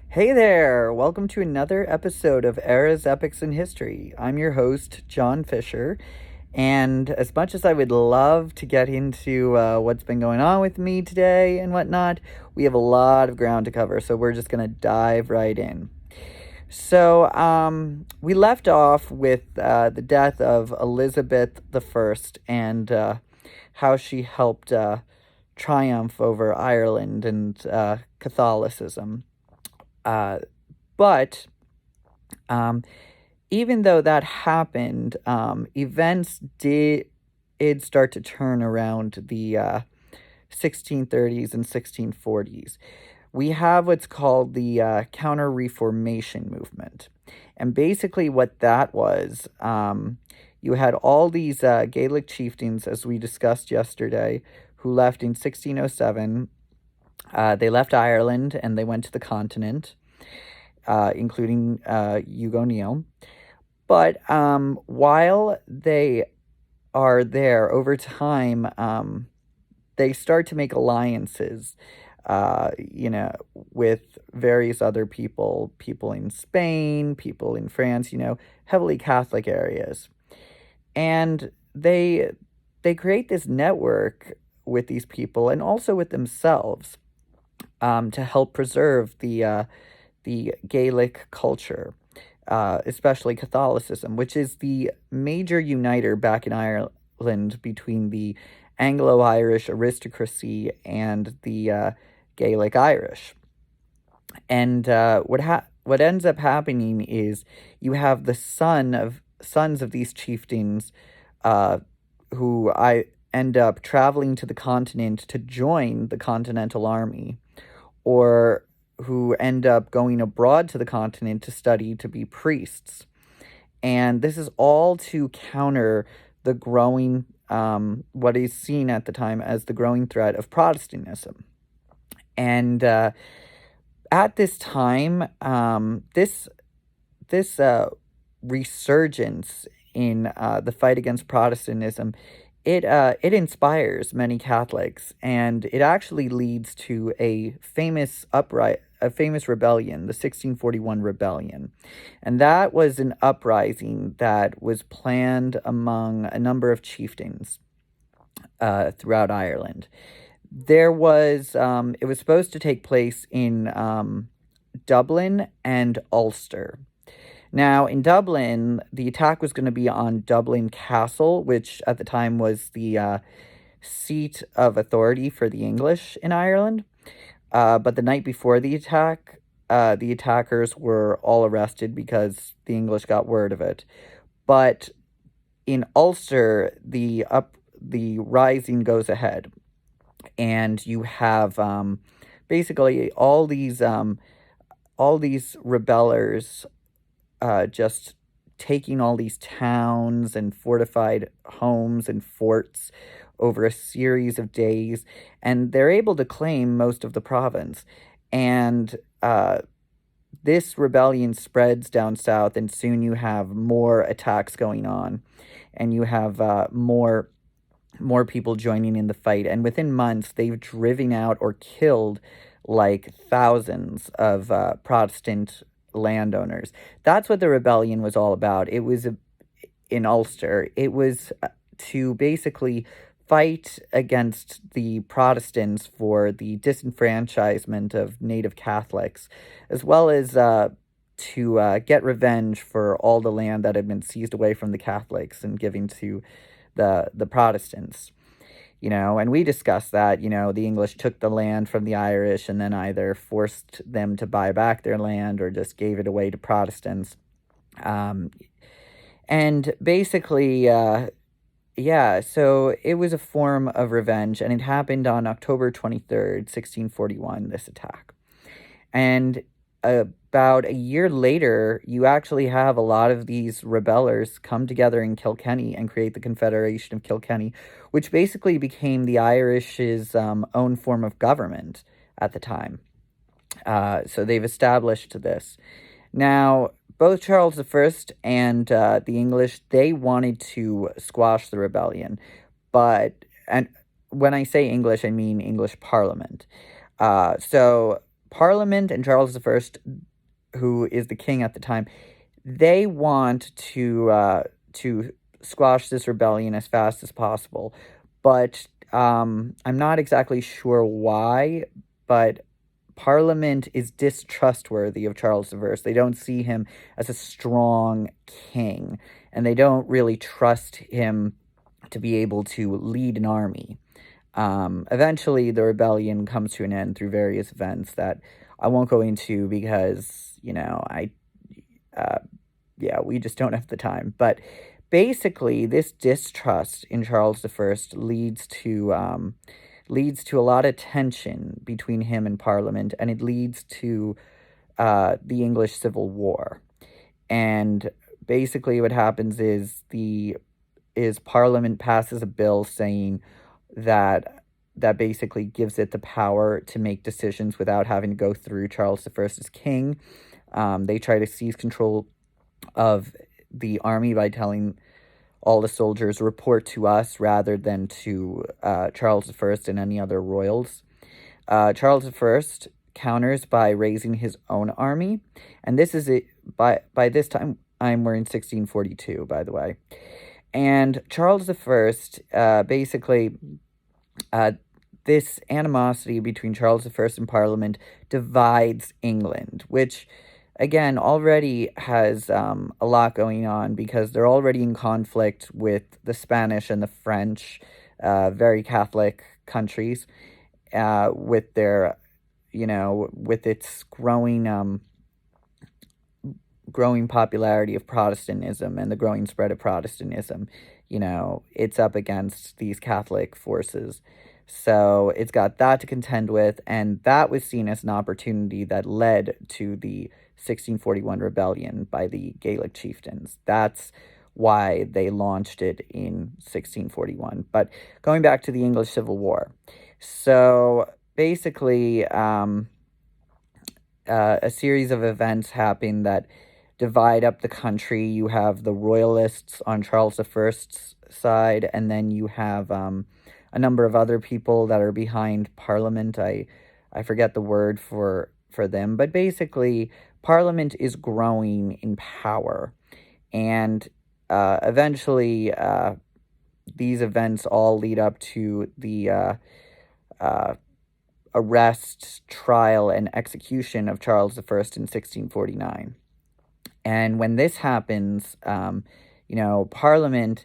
Hey there! Welcome to another episode of Éire's Epics in History. I'm your host, John Fisher, and as much as I would love to get into what's been going on with me today and whatnot, we have a lot of ground to cover, so we're just going to dive right in. We left off with the death of Elizabeth I and how she helped triumph over Ireland and Catholicism. Uh, but um, Even though that happened, events did start to turn around the 1630s and 1640s. We have what's called the counter-reformation movement. And basically, what that was, you had all these Gaelic chieftains, as we discussed yesterday, who left in 1607. They left Ireland and they went to the continent, including Hugo Neal. But while they are there, over time, they start to make alliances, with various other people in Spain, people in France, heavily Catholic areas. And they create this network with these people and also with themselves, to help preserve the Gaelic culture, especially Catholicism, which is the major uniter back in Ireland between the Anglo-Irish aristocracy and the Gaelic Irish. And what ends up happening is you have the sons of these chieftains, uh, who I end up traveling to the continent to join the Continental Army, or who end up going abroad to the continent to study to be priests. And this is all to counter the growing, what is seen at the time as the growing threat of Protestantism. And at this time, this resurgence in the fight against Protestantism, it inspires many Catholics, and it actually leads to a famous rebellion, the 1641 rebellion. And that was an uprising that was planned among a number of chieftains throughout Ireland. It was supposed to take place in Dublin and Ulster. Now, in Dublin, the attack was going to be on Dublin Castle, which at the time was the seat of authority for the English in Ireland. But the night before the attackers were all arrested because the English got word of it. But in Ulster, the rising goes ahead, and you have basically all these rebellers just taking all these towns and fortified homes and forts over a series of days, and they're able to claim most of the province. And this rebellion spreads down south, and soon you have more attacks going on, and you have more people joining in the fight. And within months, they've driven out or killed like thousands of Protestant landowners. That's what the rebellion was all about. In Ulster. It was to basically fight against the Protestants for the disenfranchisement of native Catholics, as well as to get revenge for all the land that had been seized away from the Catholics and given to the Protestants. And we discussed that, the English took the land from the Irish and then either forced them to buy back their land or just gave it away to Protestants. And basically, yeah, so it was a form of revenge, and it happened on October 23rd, 1641, this attack. And about a year later, you actually have a lot of these rebellers come together in Kilkenny and create the Confederation of Kilkenny, which basically became the Irish's own form of government at the time. So they've established this. Now, both Charles I and the English, they wanted to squash the rebellion. And when I say English, I mean English Parliament. So Parliament and Charles I, who is the king at the time, they want to squash this rebellion as fast as possible, but I'm not exactly sure why. But Parliament is distrustworthy of Charles I. They don't see him as a strong king, and they don't really trust him to be able to lead an army. Eventually, the rebellion comes to an end through various events that I won't go into because, uh, yeah, we just don't have the time. But basically, this distrust in Charles I leads to a lot of tension between him and Parliament, and it leads to the English Civil War. And basically, what happens is Parliament passes a bill saying that basically gives it the power to make decisions without having to go through Charles I as king. They try to seize control of the army by telling all the soldiers report to us rather than to Charles I and any other royals. Charles I counters by raising his own army, and this is it. By this time, we're in 1642, by the way. And Charles I, basically, this animosity between Charles I and Parliament divides England, which, again, already has a lot going on because they're already in conflict with the Spanish and the French, very Catholic countries, with their, with its growing popularity of Protestantism and the growing spread of Protestantism. It's up against these Catholic forces. So it's got that to contend with, and that was seen as an opportunity that led to the 1641 rebellion by the Gaelic chieftains. That's why they launched it in 1641. But going back to the English Civil War. So basically, a series of events happen that divide up the country. You have the royalists on Charles I's side, and then you have a number of other people that are behind Parliament. I forget the word for them, but basically, Parliament is growing in power, and eventually, these events all lead up to the arrest, trial, and execution of Charles I in 1649. And when this happens, Parliament,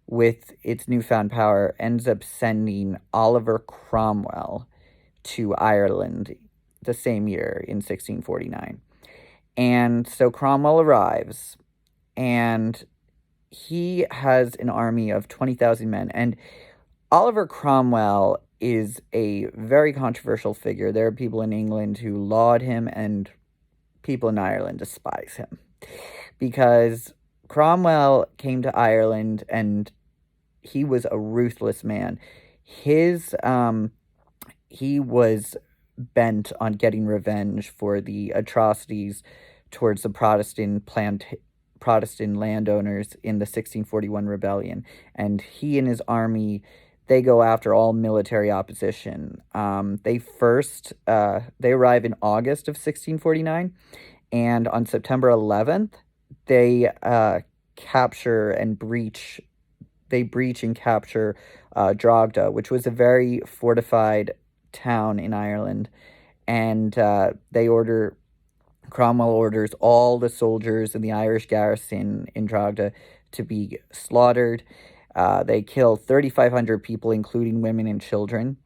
with its newfound power, ends up sending Oliver Cromwell to Ireland the same year in 1649. And so Cromwell arrives, and he has an army of 20,000 men. And Oliver Cromwell is a very controversial figure. There are people in England who laud him, and people in Ireland despise him. Because Cromwell came to Ireland, and he was a ruthless man. He was bent on getting revenge for the atrocities towards the Protestant landowners in the 1641 rebellion. And he and his army, they go after all military opposition. They arrive in August of 1649, and on September 11th, they capture and breach. They breach and capture Drogheda, which was a very fortified town in Ireland, and Cromwell orders all the soldiers in the Irish garrison in Drogheda to be slaughtered. They kill 3,500 people, including women and children.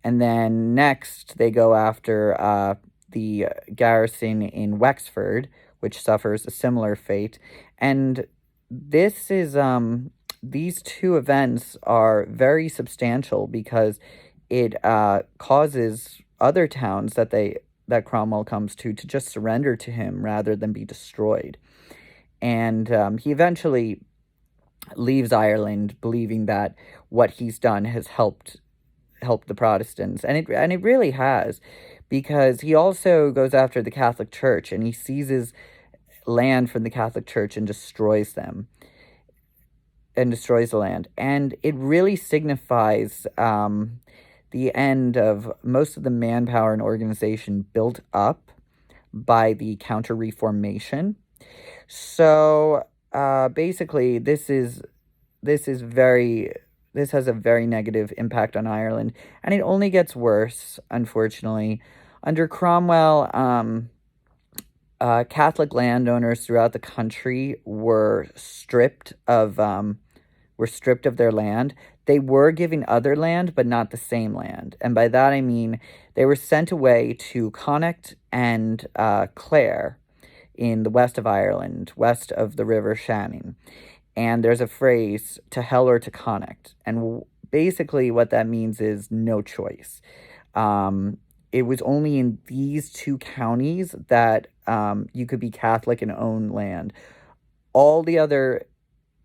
And then next, they go after the garrison in Wexford, which suffers a similar fate. And this is these two events are very substantial because it causes other towns that Cromwell comes to just surrender to him rather than be destroyed. And he eventually leaves Ireland believing that what he's done has helped the Protestants, and it really has, because he also goes after the Catholic Church, and he seizes land from the Catholic Church and destroys them. And destroys the land. And it really signifies the the end of most of the manpower and organization built up by the counter-reformation. So basically, this is very this has a very negative impact on Ireland, and it only gets worse, unfortunately. Under Cromwell, Catholic landowners throughout the country were stripped of their land. They were given other land, but not the same land. And by that I mean they were sent away to Connacht and Clare in the west of Ireland, west of the River Shannon. And there's a phrase, to hell or to Connacht. And basically what that means is no choice. It was only in these two counties that you could be Catholic and own land. All the other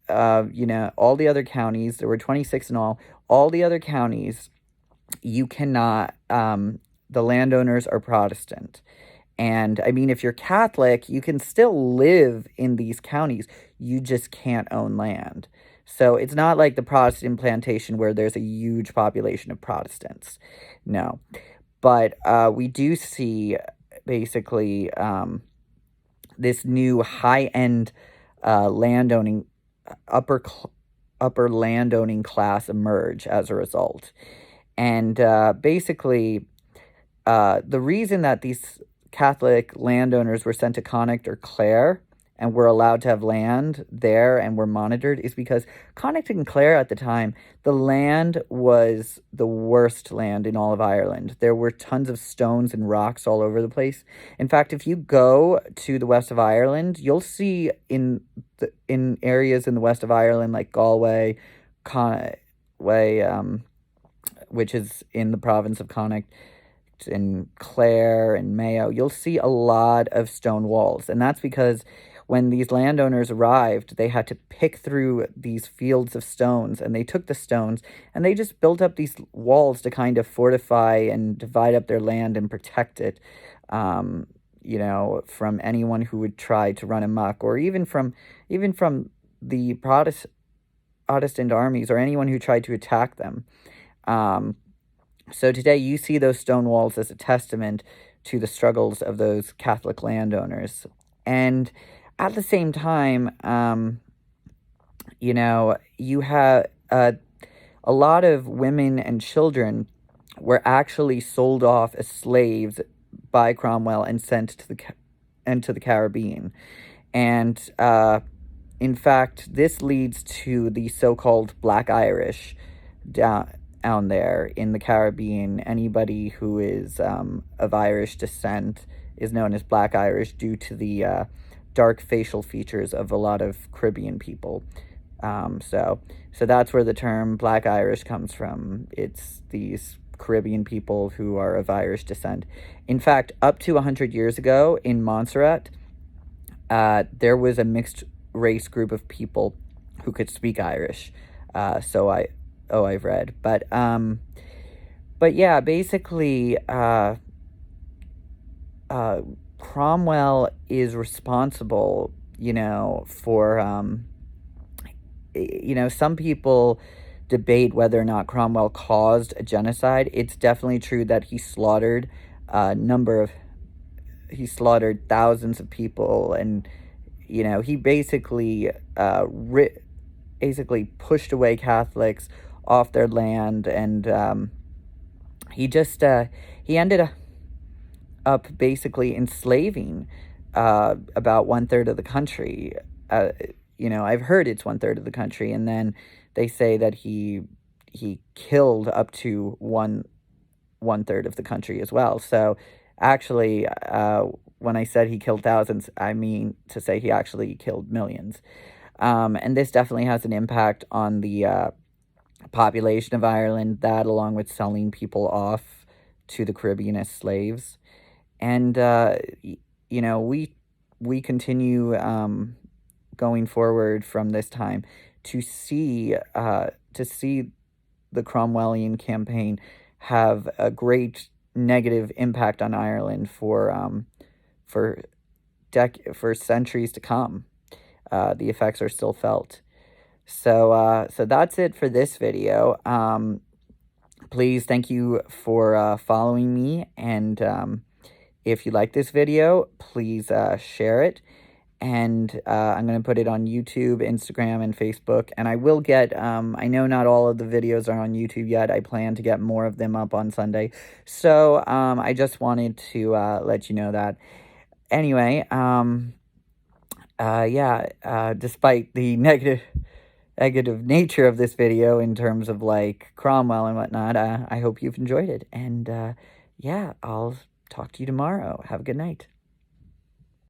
all the other counties, there were 26 in all the other counties, you cannot, the landowners are Protestant. And I mean, if you're Catholic, you can still live in these counties. You just can't own land. So it's not like the Protestant plantation where there's a huge population of Protestants. No. But we do see basically this new high-end landowning, upper landowning class emerge as a result. And basically, the reason that these Catholic landowners were sent to Connacht or Clare and were allowed to have land there and were monitored is because Connacht and Clare at the time, the land was the worst land in all of Ireland. There were tons of stones and rocks all over the place. In fact, if you go to the west of Ireland, you'll see in areas in the west of Ireland like Galway, which is in the province of Connacht, in Clare and Mayo, you'll see a lot of stone walls. And that's because when these landowners arrived, they had to pick through these fields of stones, and they took the stones and they just built up these walls to kind of fortify and divide up their land and protect it, from anyone who would try to run amok, or even from the Protestant armies or anyone who tried to attack them. So today you see those stone walls as a testament to the struggles of those Catholic landowners. And at the same time, you have a lot of women and children were actually sold off as slaves by Cromwell and sent to the Caribbean. And in fact, this leads to the so-called Black Irish down there in the Caribbean. Anybody who is of Irish descent is known as Black Irish due to the dark facial features of a lot of Caribbean people. So that's where the term Black Irish comes from. It's these Caribbean people who are of Irish descent. In fact, up to 100 years ago in Montserrat, there was a mixed race group of people who could speak Irish. I've read. But yeah, basically, Cromwell is responsible, for, some people debate whether or not Cromwell caused a genocide. It's definitely true that he slaughtered thousands of people, and, he basically, basically pushed away Catholics off their land, and he ended up basically enslaving about 1/3 of the country. I've heard it's 1/3 of the country, and then they say that he killed up to 1/3 of the country as well. So actually, when I said he killed thousands, I mean to say he actually killed millions. And this definitely has an impact on the population of Ireland, that along with selling people off to the Caribbean as slaves. And, we continue going forward from this time to see the Cromwellian campaign have a great negative impact on Ireland for centuries to come. The effects are still felt. So that's it for this video. please, thank you for following me, and if you like this video, please share it. And I'm going to put it on YouTube, Instagram, and Facebook. And I will get, I know not all of the videos are on YouTube yet. I plan to get more of them up on Sunday. So I just wanted to let you know that. Anyway, despite the negative nature of this video in terms of, like, Cromwell and whatnot, I hope you've enjoyed it. And yeah, I'll talk to you tomorrow. Have a good night.